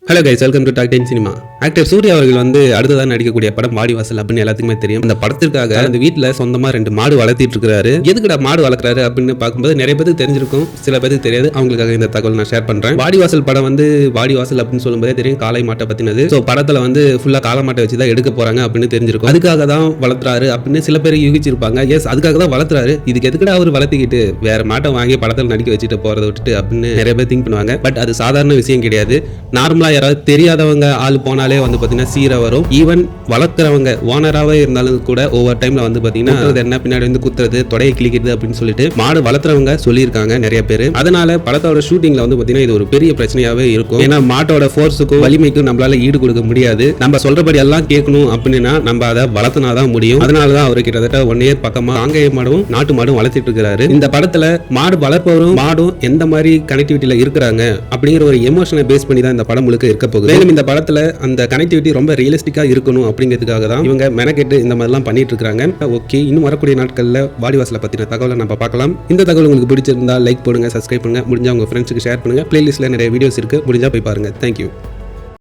Hello guys, welcome to talk 10 cinema. Actor Suriya அவர்கள் அடுத்ததான் நடிக்கக்கூடிய படம் வாடிவாசல் அப்படின்னு எல்லாத்துக்குமே தெரியும். அந்த படத்திற்காக அந்த வீட்டில் சொந்தமாக 2 மாடு வளர்த்திட்டு இருக்காரு. எதுக்குடா மாடு வளர்க்குறாரு அப்படின்னு பார்க்கும்போது நிறைய பேருக்கு தெரிஞ்சிருக்கும், சில பேருக்கு தெரியாது. அவங்களுக்காக இந்த தகவல் நான் ஷேர் பண்றேன். வாடிவாசல் படம் வாடிவாசல் அப்படின்னு சொல்லும்போதே தெரியும், காளை மாட்டை பத்தினது. ஸோ படத்தில் ஃபுல்லாக காளை மாட்டை வச்சு தான் எடுக்க போறாங்க அப்படின்னு தெரிஞ்சிருக்கும். அதுக்காக தான் வளர்த்துறாரு அப்படின்னு சில பேர் யூகிச்சிருப்பாங்க. எஸ், அதுக்காக தான் வளர்த்துறாரு. இதுக்கு எதுக்குடா அவர் வளர்த்திக்கிட்டு வேற மாட்டை வாங்கி படத்தில் நடிக்க வச்சுட்டு போறதை விட்டுட்டு அப்படின்னு நிறைய பேர் திங்க் பண்ணுவாங்க. பட் அது சாதாரண விஷயம் கிடையாது. நார்மலா யாராவது தெரியாதவங்க ஆள் போனாலே பார்த்தீங்கன்னா சீரை வரும். ஈவன் வளர்க்குறவங்க ஓனராகவே இருந்தாலும் கூட ஒவ்வொரு டைம்ல பார்த்தீங்கன்னா என்ன பின்னாடி குத்துறது, தொடையை கிளிக்கிறது அப்படின்னு சொல்லிட்டு மாடு வளர்த்துறவங்க சொல்லியிருக்காங்க நிறைய பேர். அதனால படத்தோட ஷூட்டிங்ல பார்த்தீங்கன்னா இது ஒரு பெரிய பிரச்சனையாவே இருக்கும். ஏன்னா மாட்டோட ஃபோர்ஸுக்கும் வலிமைக்கும் நம்மளால ஈடு கொடுக்க முடியாது. நம்ம சொல்றபடி எல்லாம் கேட்கணும் அப்படின்னா நம்ம அதை வளர்த்தினாதான் முடியும். அதனாலதான் அவர் கிட்டத்தட்ட 1 இயர் பக்கமா காங்கேய மாடும் நாட்டு மாடும் வளர்த்திட்டு இருக்கிறாரு. இந்த படத்துல மாடு வளர்ப்பவரும் மாடும் எந்த மாதிரி கனெக்டிவிட்டியில இருக்கிறாங்க அப்படிங்கிற ஒரு எமோஷனை பேஸ் பண்ணி தான் இந்த படம் முழுக்க இருக்க போகுது. மேலும் இந்த படத்துல அந்த கனெக்டிவிட்டி ரொம்ப ரியலிஸ்டிக்கா இருக்கணும் அப்படிங்கிறதுக்காக தான் இவங்க மெனக்கெட்டு இந்த மாதிரிலாம் பண்ணிட்டு இருக்காங்க. ஓகே, இன்னும் வரக்கூடிய நாட்கள்ல வாடிவாசலை பத்தின தகவலை நம்ம பார்க்கலாம். இந்த தகவல் உங்களுக்கு பிடிச்சிருந்தா லைக் பண்ணுங்க, சப்ஸ்கிரைப் பண்ணுங்க, முடிஞ்சா உங்க ஃப்ரெண்ட்ஸுக்கு ஷேர் பண்ணுங்க. பிளேலிஸ்ட்ல நிறைய வீடியோஸ் இருக்கு, முடிஞ்சா போய் பாருங்க. தேங்க்யூ.